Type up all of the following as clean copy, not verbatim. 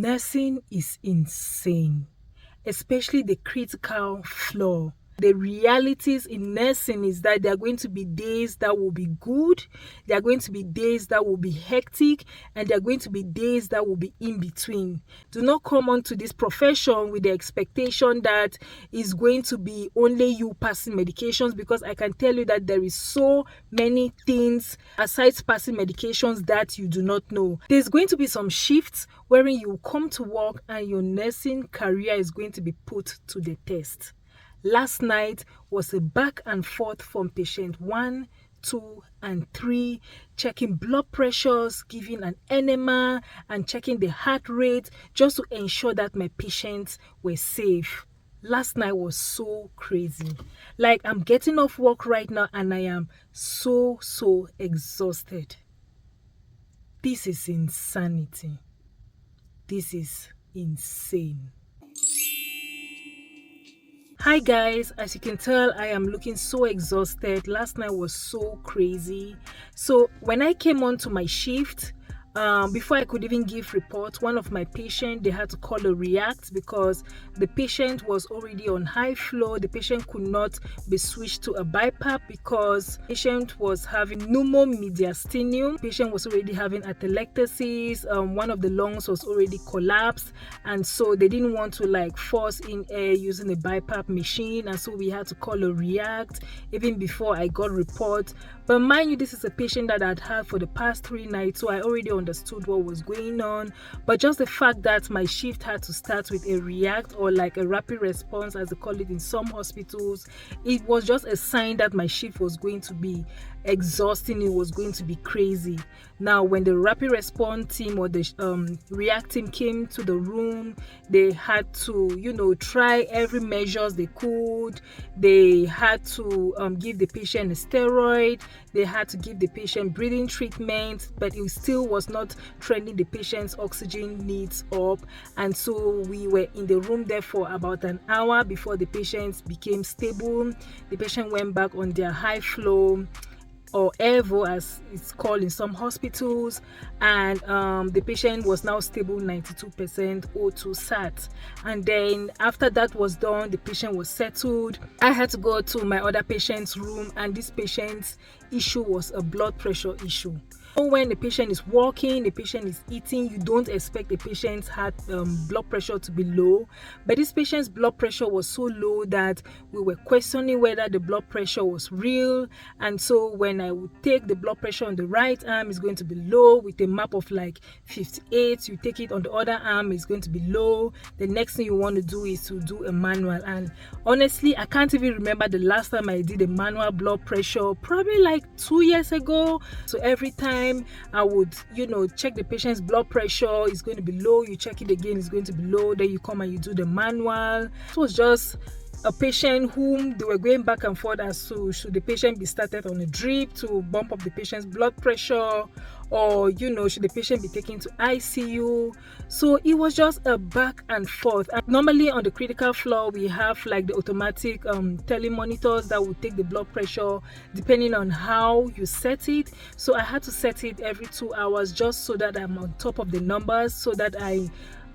Nursing is insane, especially the critical floor. The realities in nursing is that there are going to be days that will be good, there are going to be days that will be hectic, and there are going to be days that will be in between. Do not come onto this profession with the expectation that it's going to be only you passing medications, because I can tell you that there is so many things aside passing medications that you do not know. There's going to be some shifts wherein you come to work and your nursing career is going to be put to the test. Last night was a back and forth from patient 1, 2, and 3, checking blood pressures, giving an enema, and checking the heart rate just to ensure that my patients were safe. Last night was so crazy. Like, I'm getting off work right now and I am so exhausted. This is insanity. This is insane. Hi guys, as you can tell, I am looking so exhausted. Last night was so crazy. So when I came on to my shift, before I could even give report, one of my patients, they had to call a react because the patient was already on high flow. The patient could not be switched to a BiPAP because the patient was having pneumomediastinum. The patient was already having atelectasis. One of the lungs was already collapsed, and so they didn't want to force in air using a BiPAP machine, and so we had to call a react even before I got report. But mind you, this is a patient that I'd had for the past 3 nights, so I already understood what was going on. But just the fact that my shift had to start with a react, or like a rapid response as they call it in some hospitals, it was just a sign that my shift was going to be exhausting. It was going to be crazy. Now when the rapid response team or the react team came to the room, they had to try every measures they could. They had to give the patient a steroid. They had to give the patient breathing treatment, but it still was not trending the patient's oxygen needs up. And so we were in the room there for about an hour before the patients became stable. The patient went back on their high flow, or EVO as it's called in some hospitals, and the patient was now stable 92% O2 sat. And then after that was done, the patient was settled. I had to go to my other patient's room, and this patient's issue was a blood pressure issue. When the patient is walking, the patient is eating, you don't expect the patient's heart blood pressure to be low, but this patient's blood pressure was so low that we were questioning whether the blood pressure was real. And so when I would take the blood pressure on the right arm, it's going to be low with a map of 58. You take it on the other arm, it's going to be low. The next thing you want to do is to do a manual, and honestly I can't even remember the last time I did a manual blood pressure, probably 2 years ago. So every time I would check the patient's blood pressure, it's going to be low, you check it again, it's going to be low, then you come and you do the manual. It was just a patient whom they were going back and forth as to should the patient be started on a drip to bump up the patient's blood pressure, or should the patient be taken to ICU. So it was just a back and forth. And normally on the critical floor we have the automatic telemonitors that will take the blood pressure depending on how you set it. So I had to set it every 2 hours just so that I'm on top of the numbers, so that I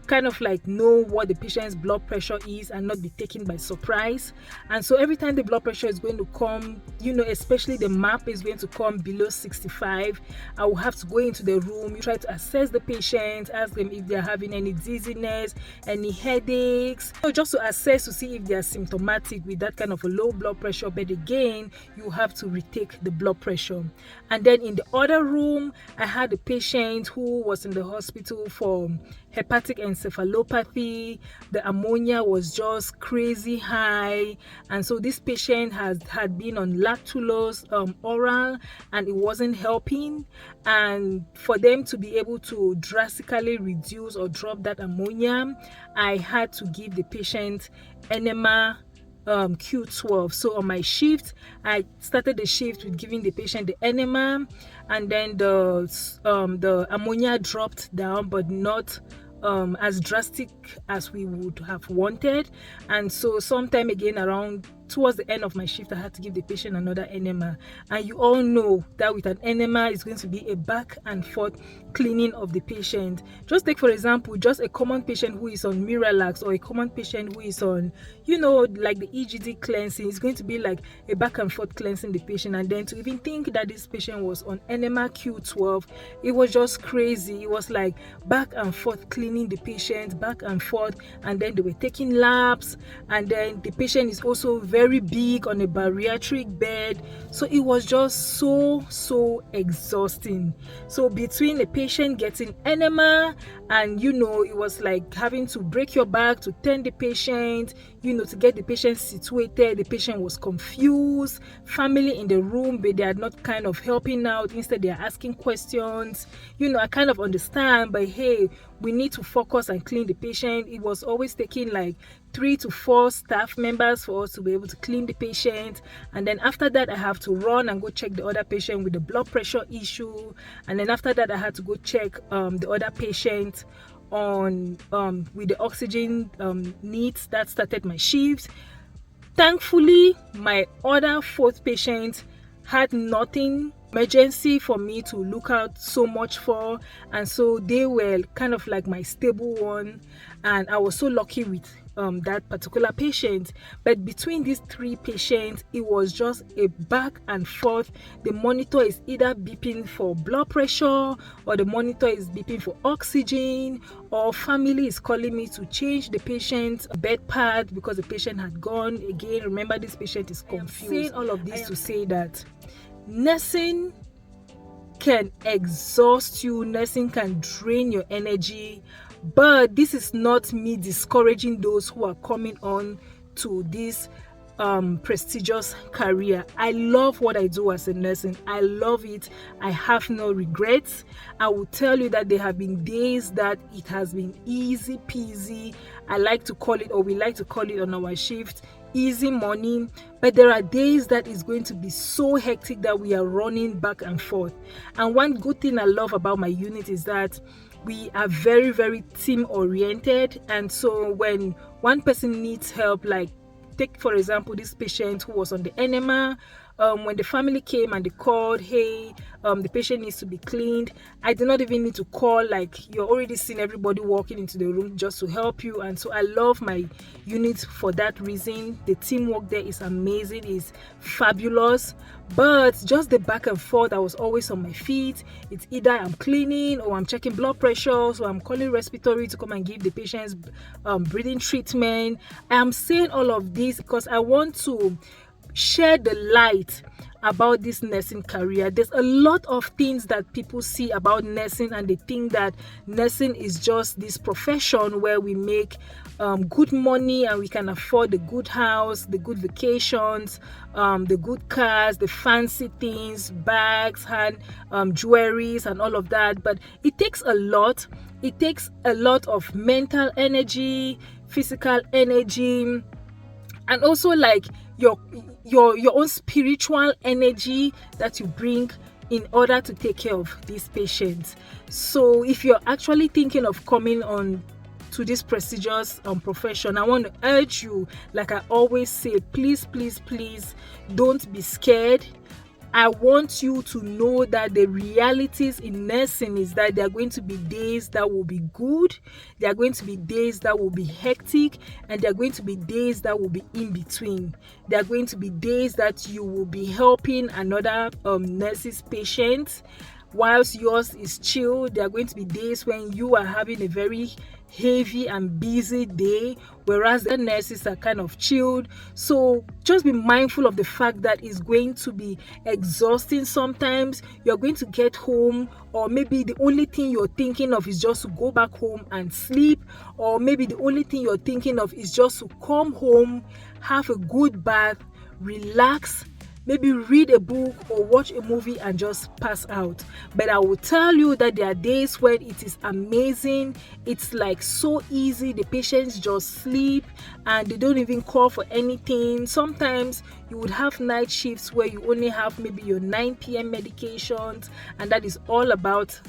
kind of know what the patient's blood pressure is and not be taken by surprise. And so every time the blood pressure is going to come, especially the map is going to come below 65, I will have to go into the room, try to assess the patient, ask them if they're having any dizziness, any headaches, just to assess to see if they are symptomatic with that kind of a low blood pressure. But again, you have to retake the blood pressure. And then in the other room, I had a patient who was in the hospital for hepatic encephalopathy. The ammonia was just crazy high, and so this patient had been on lactulose oral, and it wasn't helping. And for them to be able to drastically reduce or drop that ammonia, I had to give the patient enema Q12. So on my shift, I started the shift with giving the patient the enema, and then the ammonia dropped down, but not as drastic as we would have wanted. And so sometime again around towards the end of my shift, I had to give the patient another enema. And you all know that with an enema, it's going to be a back and forth cleaning of the patient. Just take, for example, just a common patient who is on Miralax, or a common patient who is on, like the EGD cleansing. It's going to be like a back and forth cleansing the patient. And then to even think that this patient was on enema Q12, it was just crazy. It was like back and forth cleaning the patient, back and forth. And then they were taking labs, and then the patient is also very big on a bariatric bed. So it was just so exhausting. So between a patient getting enema and it was like having to break your back to tend the patient, to get the patient situated. The patient was confused, family in the room, but they are not kind of helping out. Instead, they are asking questions. I kind of understand, but hey, we need to focus and clean the patient. It was always taking like 3 to 4 staff members for us to be able to clean the patient. And then after that, I have to run and go check the other patient with the blood pressure issue. And then after that, I had to go check the other patient on with the oxygen needs. That started my shift. Thankfully, my other 4th patient had nothing emergency for me to look out so much for, and so they were kind of like my stable one, and I was so lucky with that particular patient. But between these 3 patients, it was just a back and forth. The monitor is either beeping for blood pressure, or the monitor is beeping for oxygen, or family is calling me to change the patient's bed pad because the patient had gone. Again, remember, this patient is confused. I'm saying all of this to say that nursing can exhaust you, nursing can drain your energy, but this is not me discouraging those who are coming on to this prestigious career. I love what I do as a nurse. I love it. I have no regrets. I will tell you that there have been days that it has been easy peasy. I like to call it, or we like to call it on our shift, easy money. But there are days that is going to be so hectic that we are running back and forth. And one good thing I love about my unit is that we are very team oriented. And so when one person needs help, like take for example this patient who was on the enema, when the family came and they called, hey, the patient needs to be cleaned, I did not even need to call. Like, you're already seeing everybody walking into the room just to help you. And so I love my unit for that reason. The teamwork there is amazing, is fabulous. But just the back and forth, I was always on my feet. It's either I'm cleaning, or I'm checking blood pressure, so I'm calling respiratory to come and give the patients breathing treatment. I am saying all of this because I want to share the light about this nursing career. There's a lot of things that people see about nursing, and they think that nursing is just this profession where we make good money and we can afford the good house, the good vacations, the good cars, the fancy things, bags, and jewelries and all of that. But it takes a lot. It takes a lot of mental energy, physical energy, and also like your own spiritual energy that you bring in order to take care of these patients. So if you're actually thinking of coming on to this prestigious profession, I want to urge you, like I always say, please don't be scared. I want you to know that the realities in nursing is that there are going to be days that will be good, there are going to be days that will be hectic, and there are going to be days that will be in between. There are going to be days that you will be helping another nurse's patient whilst yours is chill. There are going to be days when you are having a very heavy and busy day, whereas the nurses are kind of chilled. So just be mindful of the fact that it's going to be exhausting. Sometimes you're going to get home, or maybe the only thing you're thinking of is just to go back home and sleep, or maybe the only thing you're thinking of is just to come home, have a good bath, relax, maybe read a book or watch a movie and just pass out. But I will tell you that there are days when it is amazing. It's like so easy. The patients just sleep and they don't even call for anything. Sometimes you would have night shifts where you only have maybe your 9 p.m. medications, and that is all about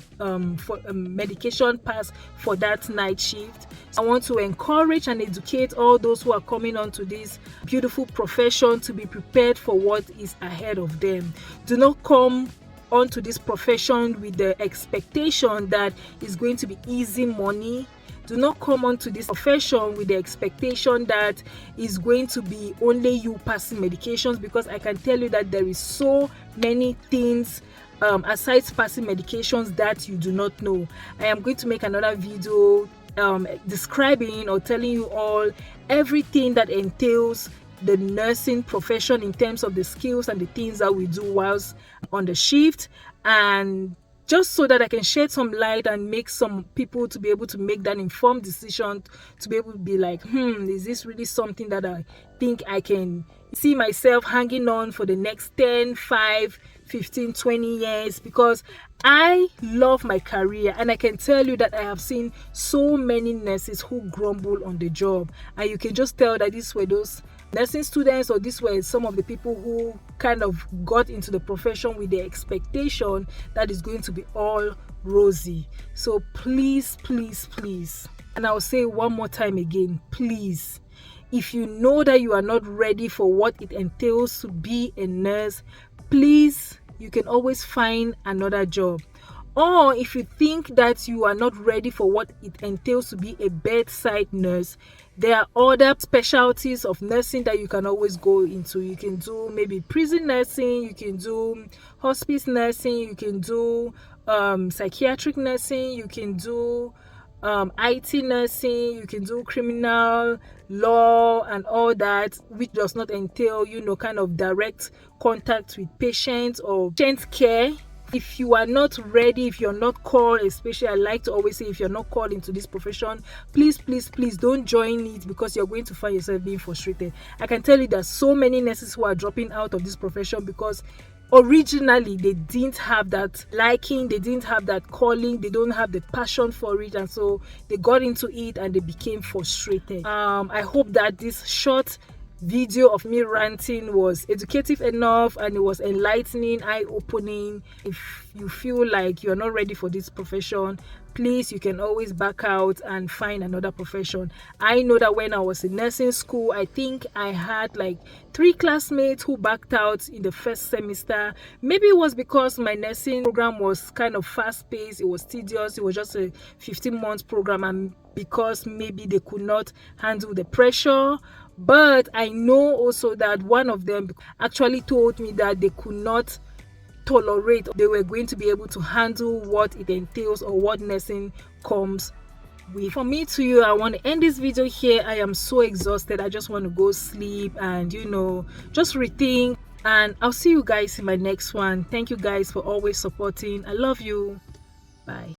for medication pass for that night shift. I want to encourage and educate all those who are coming onto this beautiful profession to be prepared for what is ahead of them. Do not come onto this profession with the expectation that it's going to be easy money. Do not come onto this profession with the expectation that it's going to be only you passing medications, because I can tell you that there is so many things aside passing medications that you do not know. I am going to make another video describing or telling you all everything that entails the nursing profession in terms of the skills and the things that we do whilst on the shift, and just so that I can shed some light and make some people to be able to make that informed decision, to be able to be like, is this really something that I think I can see myself hanging on for the next 10, 5, 15, 20 years? Because I love my career, and I can tell you that I have seen so many nurses who grumble on the job, and you can just tell that these were those nursing students, or these were some of the people who kind of got into the profession with the expectation that it's going to be all rosy. So please, and I'll say one more time again, please, if you know that you are not ready for what it entails to be a nurse, please, you can always find another job. Or if you think that you are not ready for what it entails to be a bedside nurse, there are other specialties of nursing that you can always go into. You can do maybe prison nursing, you can do hospice nursing, you can do psychiatric nursing, you can do IT nursing, you can do criminal law and all that, which does not entail, kind of direct contact with patients or patient care. If you are not ready, if you're not called, especially I like to always say, if you're not called into this profession, please don't join it, because you're going to find yourself being frustrated. I can tell you there's so many nurses who are dropping out of this profession because originally they didn't have that liking, they didn't have that calling, they don't have the passion for it, and so they got into it and they became frustrated. I hope that this short video of me ranting was educative enough and it was enlightening, eye-opening. If you feel like you're not ready for this profession, please, you can always back out and find another profession. I know that when I was in nursing school, I think I had like 3 classmates who backed out in the first semester. Maybe it was because my nursing program was kind of fast-paced, it was tedious, it was just a 15-month program, and because maybe they could not handle the pressure. But I know also that one of them actually told me that they could not tolerate, they were going to be able to handle what it entails or what nursing comes with. For me to you, I want to end this video here. I am so exhausted. I just want to go sleep and just rethink, and I'll see you guys in my next one. Thank you guys for always supporting. I love you. Bye.